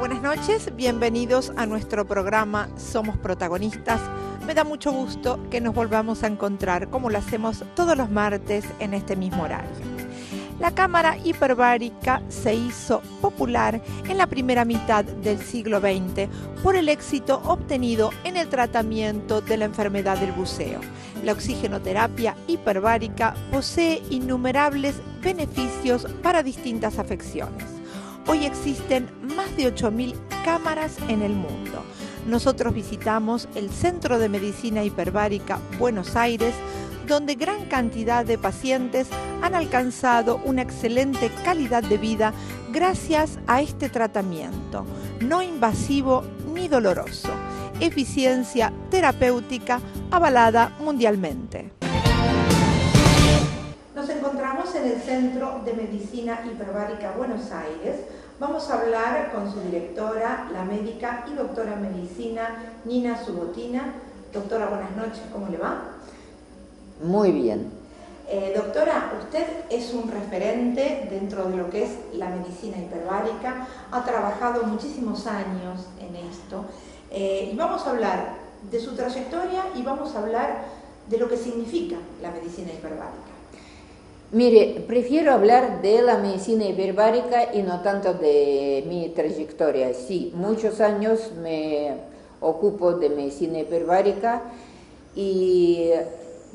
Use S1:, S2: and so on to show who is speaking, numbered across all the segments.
S1: buenas noches, bienvenidos a nuestro programa Somos Protagonistas. Me da mucho gusto que nos volvamos a encontrar como lo hacemos todos los martes en este mismo horario. La cámara hiperbárica se hizo popular en la primera mitad del siglo XX por el éxito obtenido en el tratamiento de la enfermedad del buceo. La oxigenoterapia hiperbárica posee innumerables beneficios para distintas afecciones. Hoy existen más de 8.000 cámaras en el mundo. Nosotros visitamos el Centro de Medicina Hiperbárica Buenos Aires, donde gran cantidad de pacientes han alcanzado una excelente calidad de vida gracias a este tratamiento, no invasivo ni doloroso. Eficiencia terapéutica avalada mundialmente. Nos encontramos en el Centro de Medicina Hiperbárica Buenos Aires. Vamos a hablar con su directora, la médica y doctora en medicina, Nina Subotina. Doctora, buenas noches, ¿cómo le va?
S2: Muy bien.
S1: Doctora, usted es un referente dentro de lo que es la medicina hiperbárica, ha trabajado muchísimos años en esto y vamos a hablar de su trayectoria y vamos a hablar de lo que significa la medicina hiperbárica.
S2: Mire, prefiero hablar de la medicina hiperbárica y no tanto de mi trayectoria. Sí, muchos años me ocupo de medicina hiperbárica y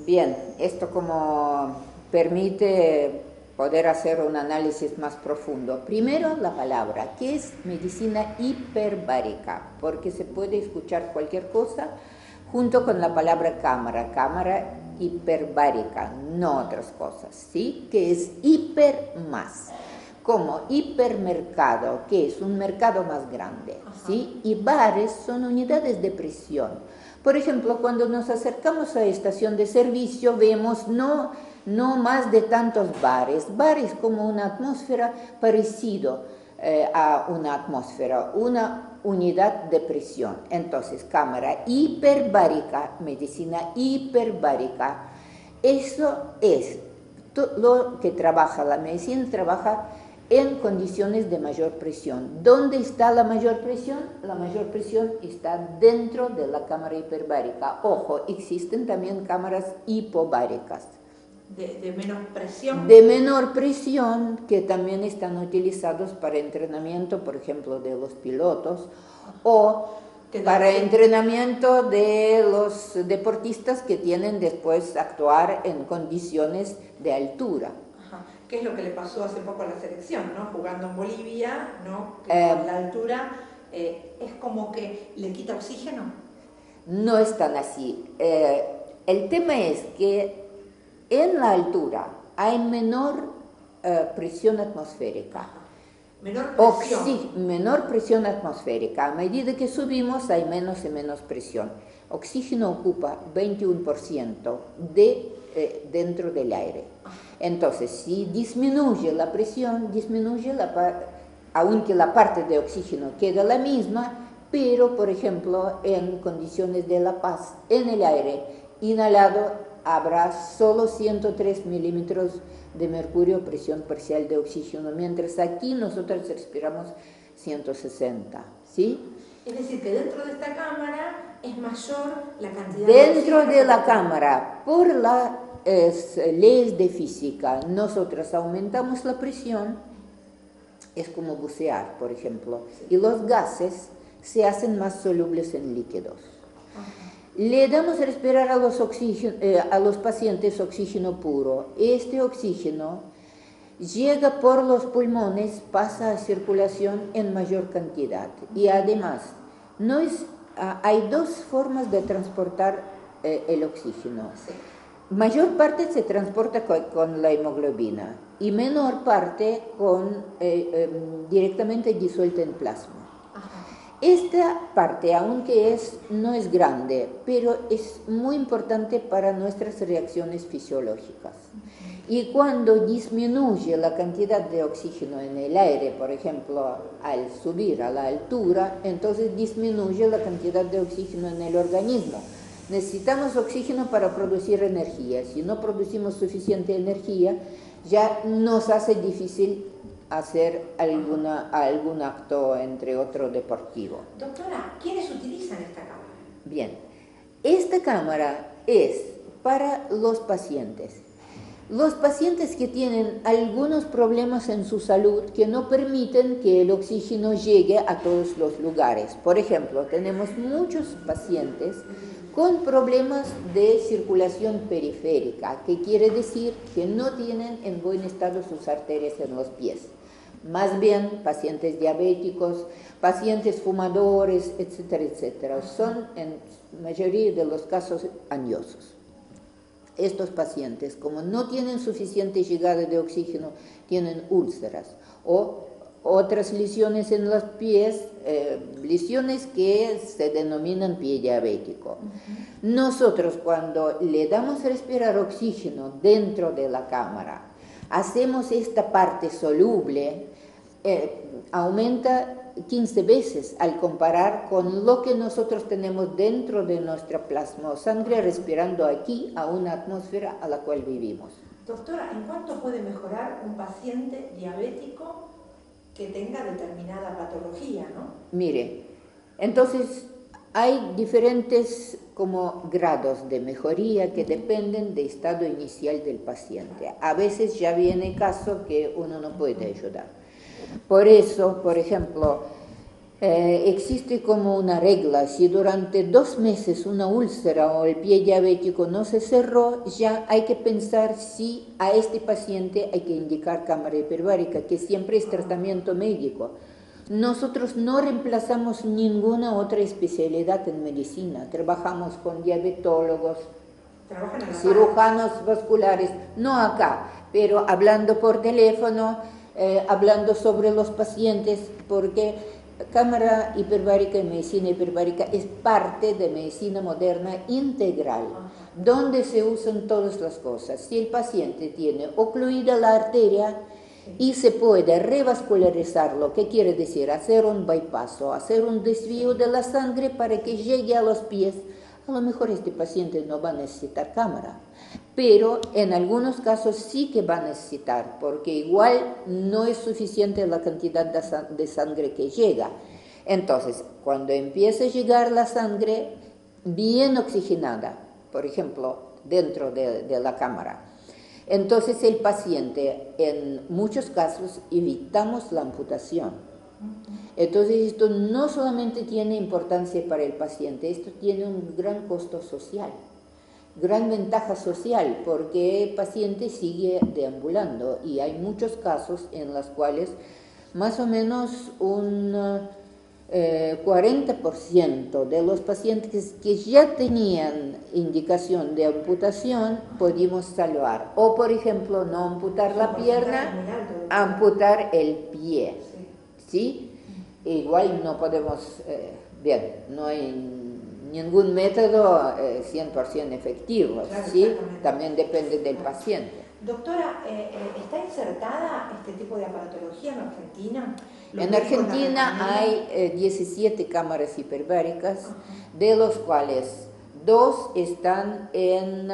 S2: bien, esto como permite poder hacer un análisis más profundo. Primero, la palabra, ¿qué es medicina hiperbárica? Porque se puede escuchar cualquier cosa junto con la palabra cámara hiperbárica, no otras cosas, ¿sí? Que es hiper más, como hipermercado, que es un mercado más grande, ¿sí? Y bares son unidades de presión. Por ejemplo, cuando nos acercamos a estación de servicio, vemos no más de tantos bares. Bares como una atmósfera parecido a una atmósfera, una unidad de presión. Entonces, cámara hiperbárica, medicina hiperbárica, eso es lo que trabaja la medicina, trabaja en condiciones de mayor presión. ¿Dónde está la mayor presión? La mayor presión está dentro de la cámara hiperbárica. Ojo, existen también cámaras hipobáricas.
S1: ¿De menor presión?
S2: De menor presión, que también están utilizados para entrenamiento, por ejemplo, de los pilotos, o para entrenamiento de los deportistas que tienen después actuar en condiciones de altura.
S1: ¿Qué es lo que le pasó hace poco a la selección, ¿no? Jugando en Bolivia, ¿no? Que con la altura es como que le quita oxígeno.
S2: No es tan así. El tema es que en la altura hay menor presión atmosférica.
S1: Menor presión.
S2: Menor presión atmosférica. A medida que subimos hay menos y menos presión. Oxígeno ocupa 21% dentro del aire. Entonces, si disminuye la presión, aunque la parte de oxígeno queda la misma, pero, por ejemplo, en condiciones de La Paz, en el aire inhalado, habrá solo 103 milímetros de mercurio, presión parcial de oxígeno, mientras aquí nosotros respiramos 160, ¿sí?
S1: Es decir, que dentro de esta cámara es mayor la cantidad
S2: dentro de la cámara, por las leyes de física, nosotros aumentamos la presión, es como bucear, por ejemplo, y los gases se hacen más solubles en líquidos. Le damos a respirar a los pacientes oxígeno puro. Este oxígeno llega por los pulmones, pasa a circulación en mayor cantidad. Y además, hay dos formas de transportar el oxígeno. Mayor parte se transporta con la hemoglobina y menor parte directamente disuelta en plasma. Esta parte, aunque no es grande, pero es muy importante para nuestras reacciones fisiológicas. Y cuando disminuye la cantidad de oxígeno en el aire, por ejemplo, al subir a la altura, entonces disminuye la cantidad de oxígeno en el organismo. Necesitamos oxígeno para producir energía. Si no producimos suficiente energía, ya nos hace difícil hacer algún acto, entre otro, deportivo.
S1: Doctora, ¿quiénes utilizan esta cámara?
S2: Bien, esta cámara es para los pacientes. Los pacientes que tienen algunos problemas en su salud que no permiten que el oxígeno llegue a todos los lugares. Por ejemplo, tenemos muchos pacientes con problemas de circulación periférica, que quiere decir que no tienen en buen estado sus arterias en los pies. Más bien pacientes diabéticos, pacientes fumadores, etcétera, etcétera. Son en mayoría de los casos añosos. Estos pacientes, como no tienen suficiente llegada de oxígeno, tienen úlceras o otras lesiones en los pies, lesiones que se denominan pie diabético. Nosotros, cuando le damos a respirar oxígeno dentro de la cámara, hacemos esta parte soluble, aumenta 15 veces al comparar con lo que nosotros tenemos dentro de nuestra plasmosangre respirando aquí a una atmósfera a la cual vivimos.
S1: Doctora, ¿en cuánto puede mejorar un paciente diabético que tenga determinada patología, no?
S2: Mire, entonces hay diferentes como grados de mejoría que dependen del estado inicial del paciente. A veces ya viene caso que uno no puede ayudar. Por eso, por ejemplo, existe como una regla: si durante 2 meses una úlcera o el pie diabético no se cerró, ya hay que pensar si a este paciente hay que indicar cámara hiperbárica, que siempre es tratamiento médico. Nosotros no reemplazamos ninguna otra especialidad en medicina. Trabajamos con diabetólogos, cirujanos vasculares, no acá, pero hablando por teléfono, hablando sobre los pacientes, porque cámara hiperbárica y medicina hiperbárica es parte de medicina moderna integral, donde se usan todas las cosas. Si el paciente tiene ocluida la arteria y se puede revascularizarlo, ¿qué quiere decir? Hacer un bypass o hacer un desvío de la sangre para que llegue a los pies. A lo mejor este paciente no va a necesitar cámara, pero en algunos casos sí que va a necesitar, porque igual no es suficiente la cantidad de sangre que llega. Entonces, cuando empieza a llegar la sangre bien oxigenada, por ejemplo, dentro de la cámara, entonces el paciente, en muchos casos, evitamos la amputación. Entonces esto no solamente tiene importancia para el paciente, esto tiene un gran costo social, gran ventaja social, porque el paciente sigue deambulando y hay muchos casos en los cuales más o menos un 40% de los pacientes que ya tenían indicación de amputación pudimos salvar. O por ejemplo, no amputar la pierna, amputar el pie. ¿Sí? Igual no podemos, bien, no hay ningún método 100% efectivo, claro, ¿sí? También depende del paciente.
S1: Doctora, ¿está insertada este tipo de aparatología en Argentina?
S2: En Argentina hay 17 cámaras hiperbáricas, de los cuales 2 están en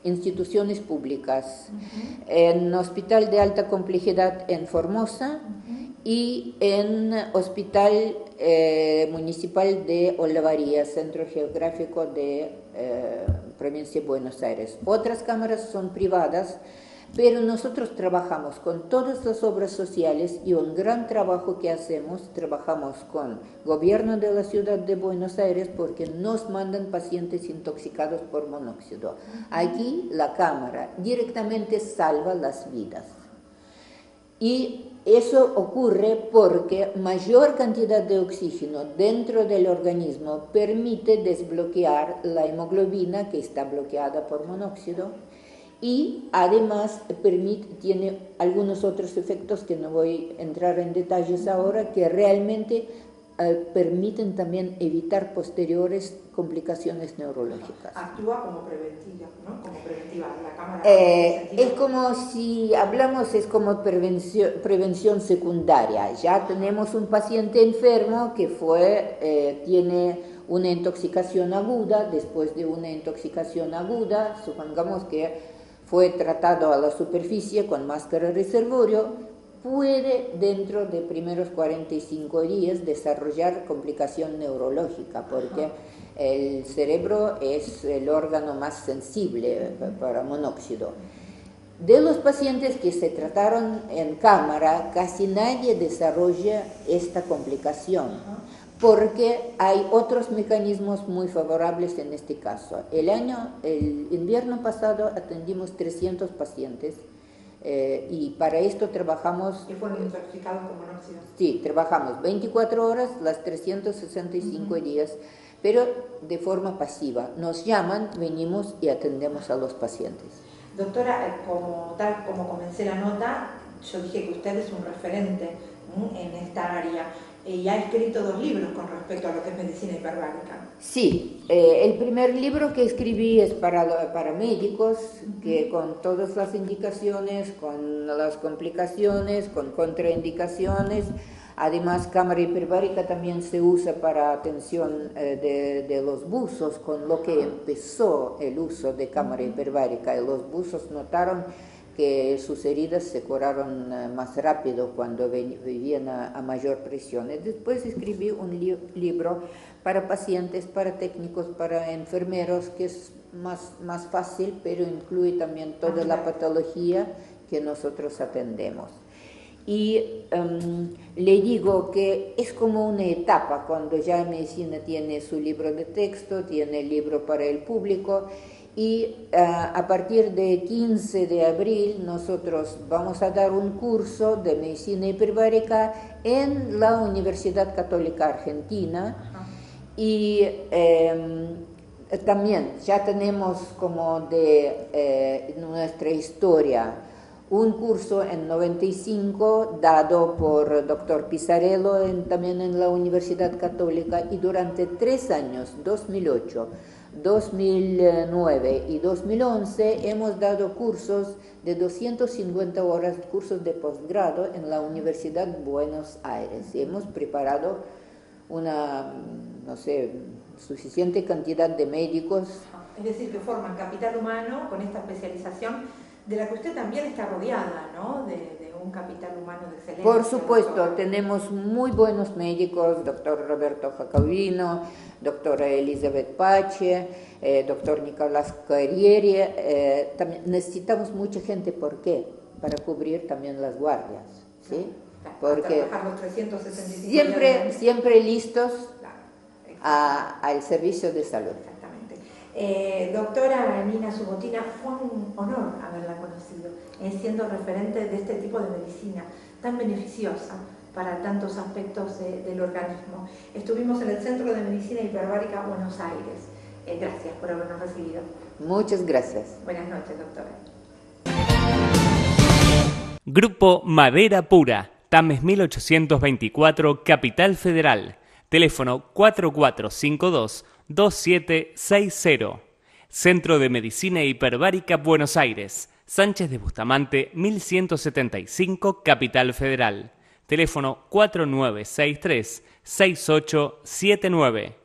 S2: instituciones públicas, en Hospital de Alta Complejidad en Formosa y en Hospital Municipal de Olavarría, Centro Geográfico de Provincia de Buenos Aires. Otras cámaras son privadas, pero nosotros trabajamos con todas las obras sociales y un gran trabajo que hacemos, trabajamos con gobierno de la ciudad de Buenos Aires porque nos mandan pacientes intoxicados por monóxido. Aquí la cámara directamente salva las vidas. Y eso ocurre porque mayor cantidad de oxígeno dentro del organismo permite desbloquear la hemoglobina que está bloqueada por monóxido y además tiene algunos otros efectos que no voy a entrar en detalles ahora, que realmente permiten también evitar posteriores complicaciones neurológicas.
S1: Actúa como preventiva, ¿no? Como preventiva la cámara.
S2: Es como si hablamos, es como prevención secundaria. Ya tenemos un paciente enfermo que tiene una intoxicación aguda. Después de una intoxicación aguda, supongamos que fue tratado a la superficie con máscara reservorio, puede dentro de primeros 45 días desarrollar complicación neurológica, porque el cerebro es el órgano más sensible para monóxido. De los pacientes que se trataron en cámara, casi nadie desarrolla esta complicación, porque hay otros mecanismos muy favorables en este caso. El invierno pasado atendimos 300 pacientes y para esto trabajamos...
S1: ¿Que fueron intoxicados con monóxido?
S2: Sí, trabajamos 24 horas, las 365 días, pero de forma pasiva. Nos llaman, venimos y atendemos a los pacientes.
S1: Doctora, tal como comencé la nota, yo dije que usted es un referente en esta área y ha escrito 2 libros con respecto a lo que es medicina hiperbárica.
S2: Sí, el primer libro que escribí es para médicos, que con todas las indicaciones, con las complicaciones, con contraindicaciones. Además, cámara hiperbárica también se usa para atención de los buzos, con lo que empezó el uso de cámara hiperbárica. Y los buzos notaron que sus heridas se curaron más rápido cuando vivían a mayor presión. Después escribí un libro para pacientes, para técnicos, para enfermeros, que es más fácil, pero incluye también toda la patología que nosotros atendemos. Y le digo que es como una etapa cuando ya medicina tiene su libro de texto, tiene el libro para el público, y a partir de 15 de abril nosotros vamos a dar un curso de medicina hiperbárica en la Universidad Católica Argentina. Y también ya tenemos como de nuestra historia un curso en 95 dado por doctor Pisarello también en la Universidad Católica, y durante 3 años, 2008, 2009 y 2011, hemos dado cursos de 250 horas, cursos de posgrado en la Universidad de Buenos Aires. Y hemos preparado una, no sé, suficiente cantidad de médicos.
S1: Es decir, que forman capital humano con esta especialización, de la que usted también está rodeada, ¿no? De un capital humano de excelencia.
S2: Por supuesto, tenemos muy buenos médicos, doctor Roberto Jacobino, doctora Elizabeth Pache, doctor Nicolás Carrieri. También necesitamos mucha gente, ¿por qué? Para cubrir también las guardias, ¿sí?
S1: Claro,
S2: porque
S1: trabajar los 365
S2: siempre listos, claro, al servicio de salud.
S1: Doctora Nina Subotina, fue un honor haberla conocido, siendo referente de este tipo de medicina tan beneficiosa para tantos aspectos del organismo. Estuvimos en el Centro de Medicina Hiperbárica Buenos Aires. Gracias por habernos recibido.
S2: Muchas gracias.
S1: Buenas noches, doctora.
S3: Grupo Madera Pura, Tames 1824, Capital Federal. Teléfono 4452-2760. Centro de Medicina Hiperbárica Buenos Aires. Sánchez de Bustamante 1175, Capital Federal. Teléfono 4963-6879.